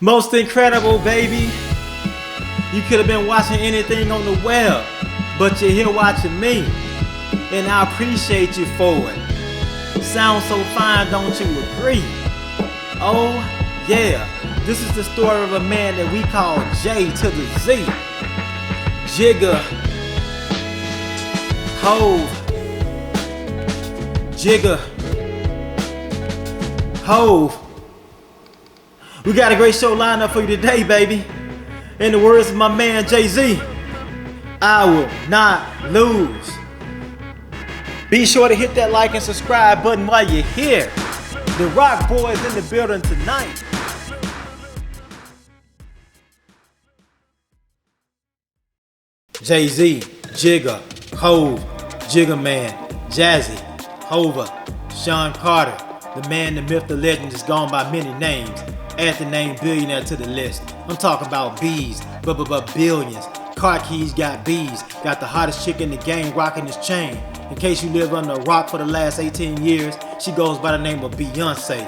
Most incredible, baby. You could have been watching anything on the web, but you're here watching me, and I appreciate you for it. Sounds so fine, don't you agree? Oh yeah, this is the story of a man that we call J to the Z. Jigga, Hove, Jigga, Hove. We got a great show lined up for you today, baby. In the words of my man Jay-Z, I will not lose. Be sure to hit that like and subscribe button while you're here. The Rock Boys in the building tonight. Jay-Z, Jigga, Hove, Jigga Man, Jazzy, Hova, Sean Carter, the man, the myth, the legend is gone by many names. Add the name billionaire to the list. I'm talking about B's, billions. Car keys got B's, got the hottest chick in the game rocking his chain. In case you live under a rock for the last 18 years, she goes by the name of Beyonce.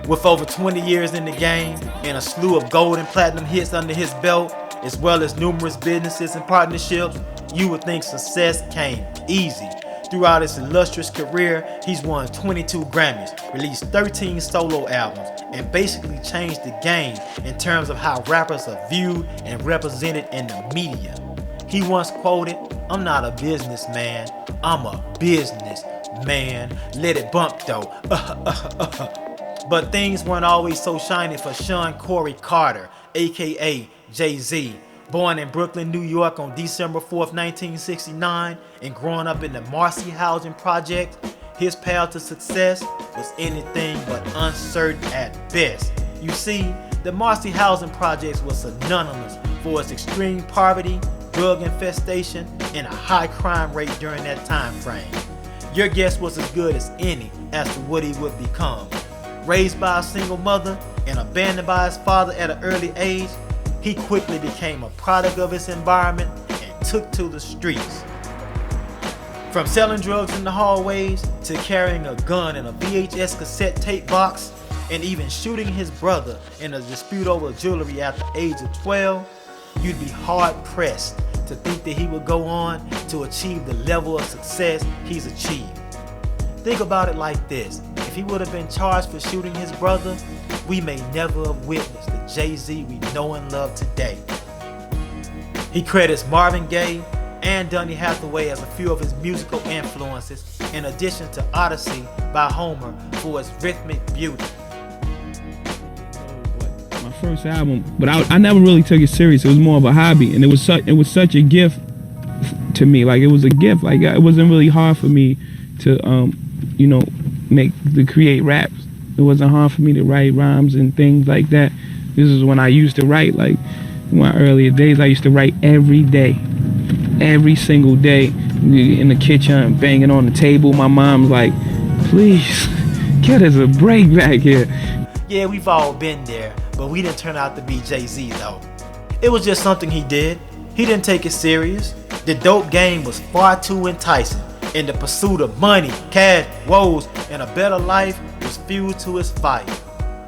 With over 20 years in the game and a slew of gold and platinum hits under his belt, as well as numerous businesses and partnerships, you would think success came easy. Throughout his illustrious career, he's won 22 Grammys, released 13 solo albums, and basically changed the game in terms of how rappers are viewed and represented in the media. He once quoted, "I'm not a businessman, I'm a business man. Let it bump though." But things weren't always so shiny for Sean Corey Carter, aka Jay-Z. Born in Brooklyn, New York on December 4th, 1969, and growing up in the MARCY housing project, his path to success was anything but uncertain at best. You see, the MARCY housing projects was synonymous for its extreme poverty, drug infestation, and a high crime rate during that time frame. Your guess was as good as any as to what he would become. Raised by a single mother and abandoned by his father at an early age, he quickly became a product of his environment and took to the streets. From selling drugs in the hallways to carrying a gun in a VHS cassette tape box and even shooting his brother in a dispute over jewelry at the age of 12, you'd be hard pressed to think that he would go on to achieve the level of success he's achieved. Think about it like this. If he would have been charged for shooting his brother, we may never have witnessed the Jay-Z we know and love today. He credits Marvin Gaye and Donny Hathaway as a few of his musical influences, in addition to Odyssey by Homer for its rhythmic beauty. My first album, but I never really took it serious. It was more of a hobby, and it was such a gift to me. Like, it was a gift. Like, it wasn't really hard for me to create raps. It wasn't hard for me to write rhymes and things like that. This is when I used to write. Like, in my earlier days, I used to write every day, every single day, in the kitchen, banging on the table. My mom's like, "Please, get us a break back here." Yeah, we've all been there, but we didn't turn out to be Jay-Z though. It was just something he did. He didn't take it serious. The dope game was far too enticing, and the pursuit of money, cash, woes, and a better life was fuel to his fight.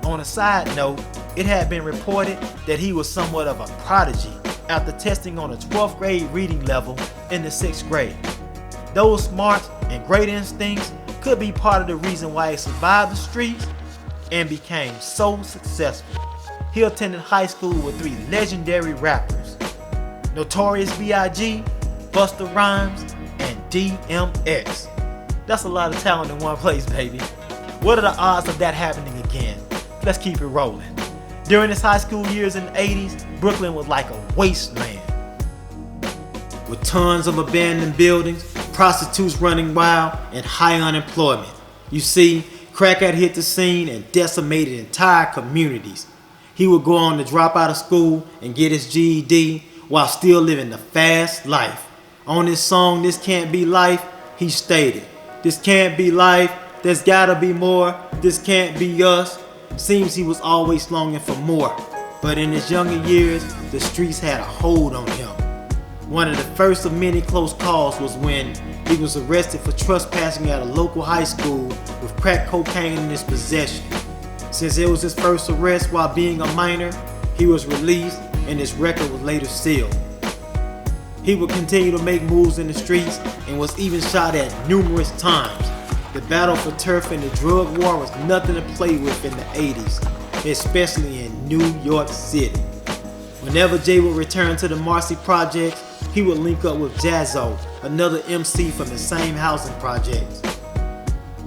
On a side note, it had been reported that he was somewhat of a prodigy after testing on a 12th grade reading level in the 6th grade. Those smarts and great instincts could be part of the reason why he survived the streets and became so successful. He attended high school with 3 legendary rappers: Notorious B.I.G., Busta Rhymes, and DMX. That's a lot of talent in one place, baby. What are the odds of that happening again? Let's keep it rolling. During his high school years in the 80s, Brooklyn was like a wasteland, with tons of abandoned buildings, prostitutes running wild, and high unemployment. You see, crack had hit the scene and decimated entire communities. He would go on to drop out of school and get his GED while still living the fast life. On his song, "This Can't Be Life," he stated, "This can't be life, there's gotta be more, this can't be us." Seems he was always longing for more, but in his younger years, the streets had a hold on him. One of the first of many close calls was when he was arrested for trespassing at a local high school with crack cocaine in his possession. Since it was his first arrest while being a minor, he was released and his record was later sealed. He would continue to make moves in the streets and was even shot at numerous times. The battle for turf and the drug war was nothing to play with in the 80s, especially in New York City. Whenever Jay would return to the MARCY projects, he would link up with Jaz-O, another MC from the same housing projects.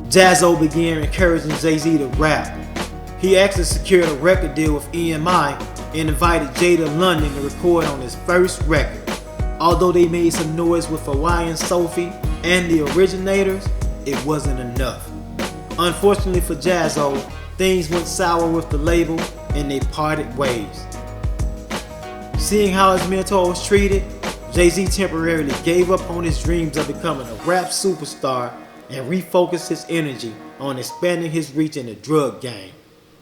Jaz-O began encouraging Jay-Z to rap. He actually secured a record deal with EMI and invited Jay to London to record on his first record. Although they made some noise with Hawaiian Sophie and the Originators, it wasn't enough. Unfortunately for Jaz-O, things went sour with the label and they parted ways. Seeing how his mentor was treated, Jay-Z temporarily gave up on his dreams of becoming a rap superstar and refocused his energy on expanding his reach in the drug game.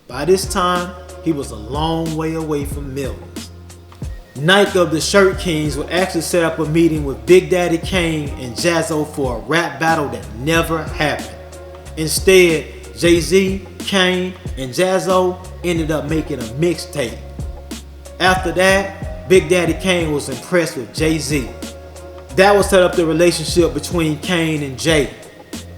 By this time, he was a long way away from millions. Nike of the Shirt Kings would actually set up a meeting with Big Daddy Kane and Jaz-O for a rap battle that never happened. Instead, Jay-Z, Kane, and Jaz-O ended up making a mixtape. After that, Big Daddy Kane was impressed with Jay-Z. That would set up the relationship between Kane and Jay.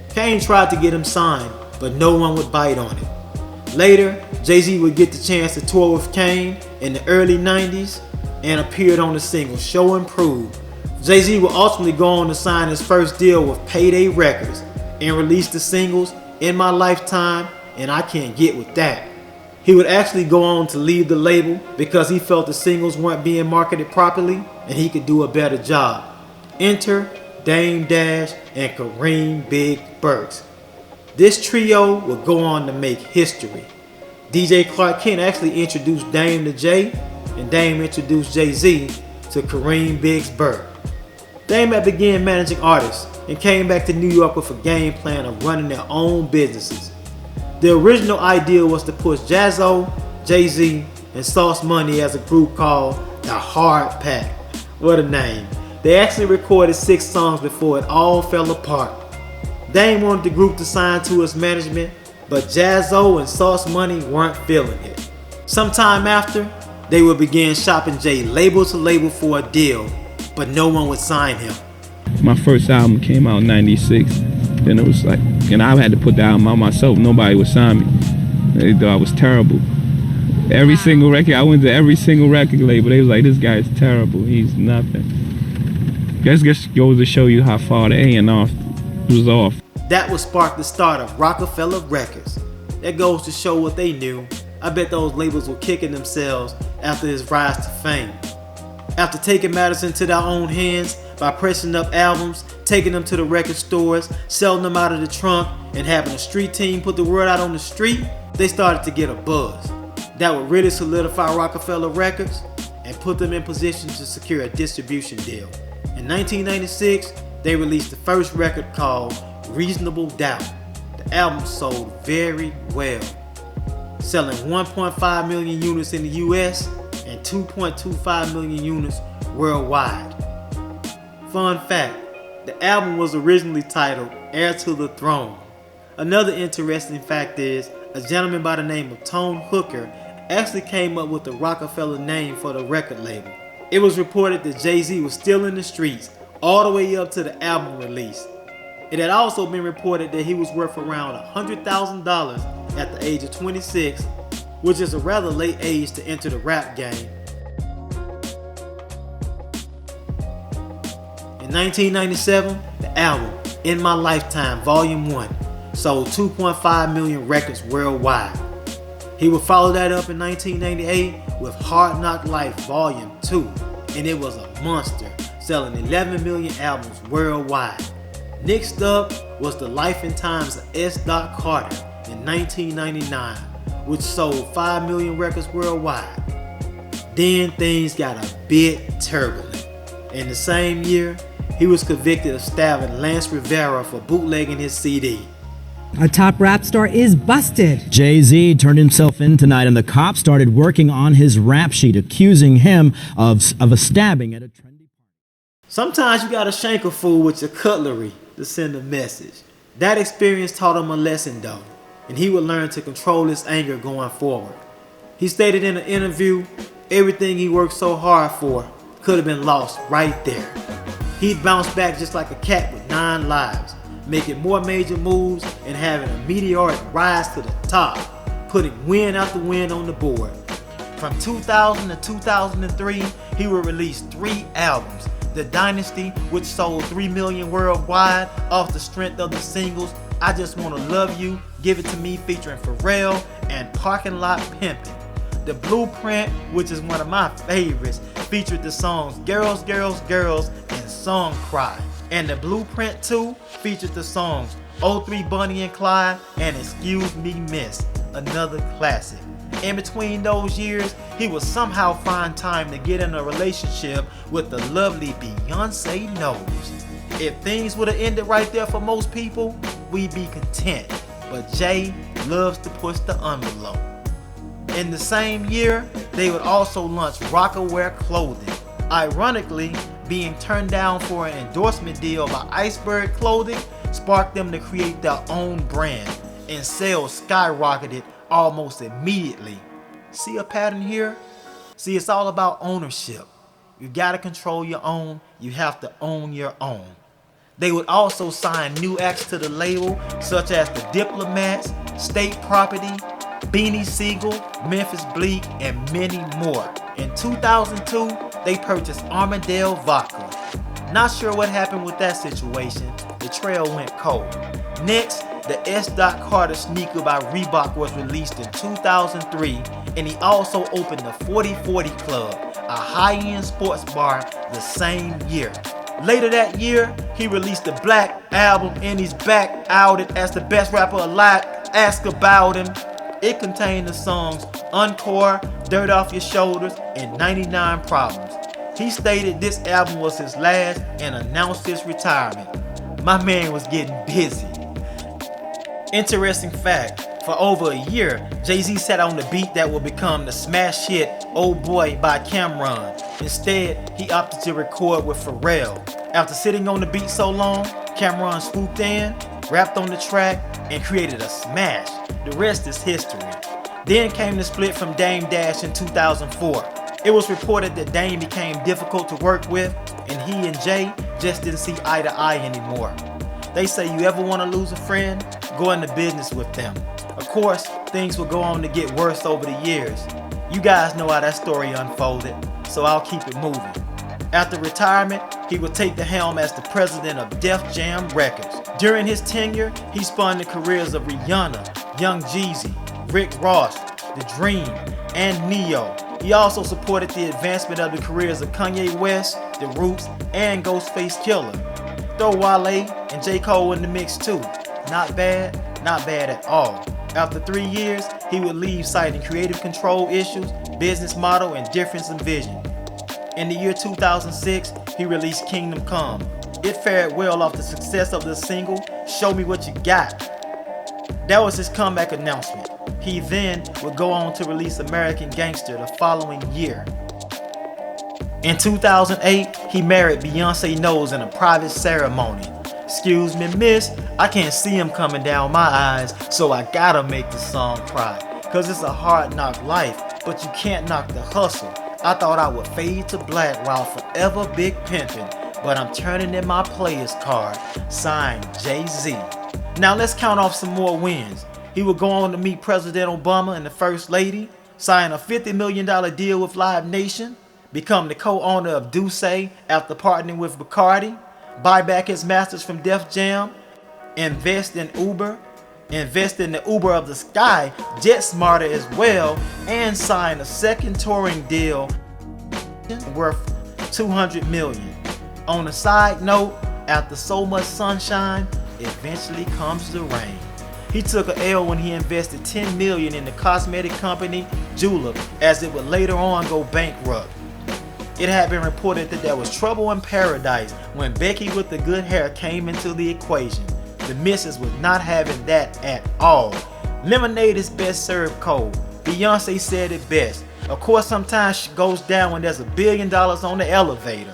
Kane tried to get him signed, but no one would bite on it. Later, Jay-Z would get the chance to tour with Kane in the early 90s and appeared on the single Show and Prove. Jay-Z would ultimately go on to sign his first deal with Payday Records and release the singles In My Lifetime and I Can't Get With That. He would actually go on to leave the label because he felt the singles weren't being marketed properly and he could do a better job. Enter Dame Dash and Kareem Big Burks. This trio would go on to make history. DJ Clark Kent actually introduced Dame to Jay, and Dame introduced Jay-Z to Kareem Biggs Burke. Dame had began managing artists and came back to New York with a game plan of running their own businesses. The original idea was to push Jaz-O, Jay-Z, and Sauce Money as a group called The Hard Pack. What a name. They actually recorded 6 songs before it all fell apart. Dame wanted the group to sign to his management, but Jaz-O and Sauce Money weren't feeling it. Sometime after, they would begin shopping Jay label to label for a deal, but no one would sign him. My first album came out in '96. Then it was like, and I had to put the album out myself. Nobody would sign me. They thought I was terrible. Every single record, I went to every single record label. They was like, this guy's terrible. He's nothing. Guess goes to show you how far the A&R was off. That would spark the start of Rockefeller Records. That goes to show what they knew. I bet those labels were kicking themselves after his rise to fame. After taking matters into their own hands by pressing up albums, taking them to the record stores, selling them out of the trunk, and having a street team put the word out on the street, they started to get a buzz. That would really solidify Rockefeller Records and put them in position to secure a distribution deal. In 1996, they released the first record called Reasonable Doubt. The album sold very well, selling 1.5 million units in the US and 2.25 million units worldwide. Fun fact, the album was originally titled Heir to the Throne. Another interesting fact is, a gentleman by the name of Tone Hooker actually came up with the Rockefeller name for the record label. It was reported that Jay-Z was still in the streets all the way up to the album release. It had also been reported that he was worth around $100,000 at the age of 26, which is a rather late age to enter the rap game. In 1997, the album In My Lifetime Volume 1 sold 2.5 million records worldwide. He would follow that up in 1998 with Hard Knock Life Volume 2, and it was a monster, selling 11 million albums worldwide. Next up was The Life and Times of S. Carter in 1999, which sold 5 million records worldwide. Then things got a bit turbulent. In the same year, he was convicted of stabbing Lance Rivera for bootlegging his CD. A top rap star is busted. Jay-Z turned himself in tonight and the cops started working on his rap sheet, accusing him of a stabbing at a trendy party. Sometimes you gotta shank a fool with your cutlery to send a message. That experience taught him a lesson though. and he would learn to control his anger going forward. He stated in an interview, everything he worked so hard for could have been lost right there. He'd bounce back just like a cat with 9 lives, making more major moves and having a meteoric rise to the top, putting win after win on the board. From 2000 to 2003, he would release 3 albums. The Dynasty, which sold 3 million worldwide off the strength of the singles I Just Wanna Love You, Give It To Me featuring Pharrell, and Parking Lot Pimpin'. The Blueprint, which is one of my favorites, featured the songs Girls, Girls, Girls and Song Cry. And the Blueprint 2 featured the songs 03 Bunny and Clyde and Excuse Me Miss, another classic. In between those years, he would somehow find time to get in a relationship with the lovely Beyonce Knowles. If things would have ended right there for most people, we'd be content. But Jay loves to push the envelope. In the same year, they would also launch Rockaware clothing. Ironically, being turned down for an endorsement deal by Iceberg Clothing sparked them to create their own brand, and sales skyrocketed almost immediately. See a pattern here? See, it's all about ownership. You gotta control your own, you have to own your own. They would also sign new acts to the label, such as the Diplomats, State Property, Beanie Siegel, Memphis Bleak, and many more. In 2002, they purchased Armadale Vodka. Not sure what happened with that situation, the trail went cold. Next, the S. Carter sneaker by Reebok was released in 2003, and he also opened the 4040 Club, a high-end sports bar, the same year. Later that year, he released the Black album, and he's back outed as the best rapper alive. Ask about him. It contained the songs Encore, Dirt Off Your Shoulders, and 99 Problems. He stated this album was his last and announced his retirement. My man was getting busy. Interesting fact, for over a year, Jay-Z sat on the beat that would become the smash hit Oh Boy by Cameron. Instead, he opted to record with Pharrell. After sitting on the beat so long, Cameron swooped in, rapped on the track, and created a smash. The rest is history. Then came the split from Dame Dash in 2004. It was reported that Dame became difficult to work with, and he and Jay just didn't see eye to eye anymore. They say you ever want to lose a friend, go into business with them. Of course, things will go on to get worse over the years. You guys know how that story unfolded, so I'll keep it moving. After retirement, he would take the helm as the president of Def Jam Records. During his tenure, he spun the careers of Rihanna, Young Jeezy, Rick Ross, The Dream, and Neo. He also supported the advancement of the careers of Kanye West, The Roots, and Ghostface Killah. Throw Wale and J. Cole in the mix too. Not bad at all. After 3 years, he would leave citing creative control issues, business model, and difference in vision. In the year 2006, he released Kingdom Come. It fared well off the success of the single, Show Me What You Got. That was his comeback announcement. He then would go on to release American Gangster the following year. In 2008, he married Beyonce Knowles in a private ceremony. Excuse me, miss, I can't see him coming down my eyes, so I gotta make the song cry. Cause it's a hard knock life, but you can't knock the hustle. I thought I would fade to black while forever big pimpin', but I'm turning in my player's card. Signed, Jay-Z. Now let's count off some more wins. He would go on to meet President Obama and the First Lady, sign a $50 million deal with Live Nation, become the co-owner of Duce after partnering with Bacardi, buy back his masters from Def Jam, invest in Uber, invest in the Uber of the Sky, Jet Smarter as well, and sign a second touring deal worth $200 million. On a side note, after so much sunshine, eventually comes the rain. He took an L when he invested $10 million in the cosmetic company Julep, as it would later on go bankrupt. It had been reported that there was trouble in paradise when Becky with the good hair came into the equation. The missus was not having that at all. Lemonade is best served cold. Beyonce said it best. Of course, sometimes she goes down when there's $1 billion on the elevator.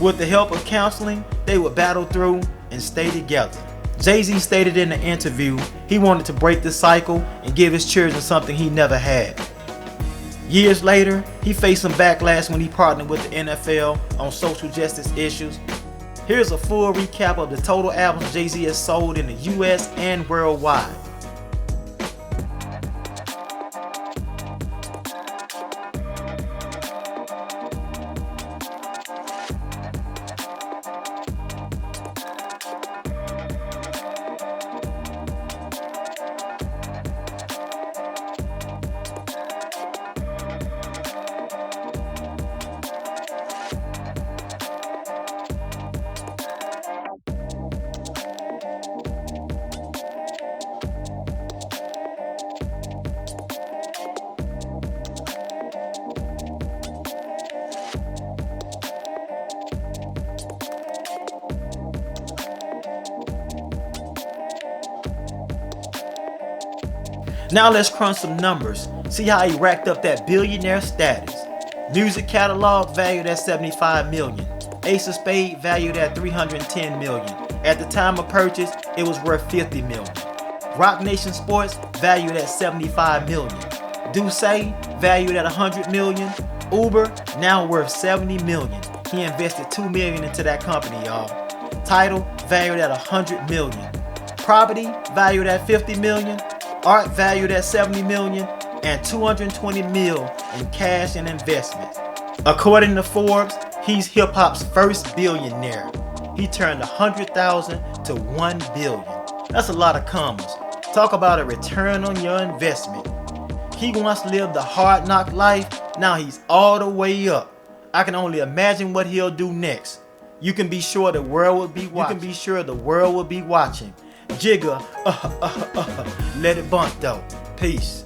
With the help of counseling, they would battle through and stay together. Jay-Z stated in an interview he wanted to break the cycle and give his children something he never had. Years later, he faced some backlash when he partnered with the NFL on social justice issues. Here's a full recap of the total albums Jay-Z has sold in the US and worldwide. Now let's crunch some numbers, see how he racked up that billionaire status. Music catalog valued at $75 million. Ace of Spades valued at $310 million. At the time of purchase, it was worth $50 million. Rock Nation Sports valued at $75 million. Duce valued at $100 million. Uber now worth $70 million. He invested $2 million into that company, y'all. Tidal valued at $100 million. Property valued at $50 million. Art valued at $70 million, and $220 million in cash and investments. According to Forbes, he's hip-hop's first billionaire. He turned 100,000 to 1 billion. That's a lot of commas. Talk about a return on your investment. He once lived a hard knock life, now he's all the way up. I can only imagine what he'll do next. You can be sure the world will be watching. Jigga, let it bump though. Peace.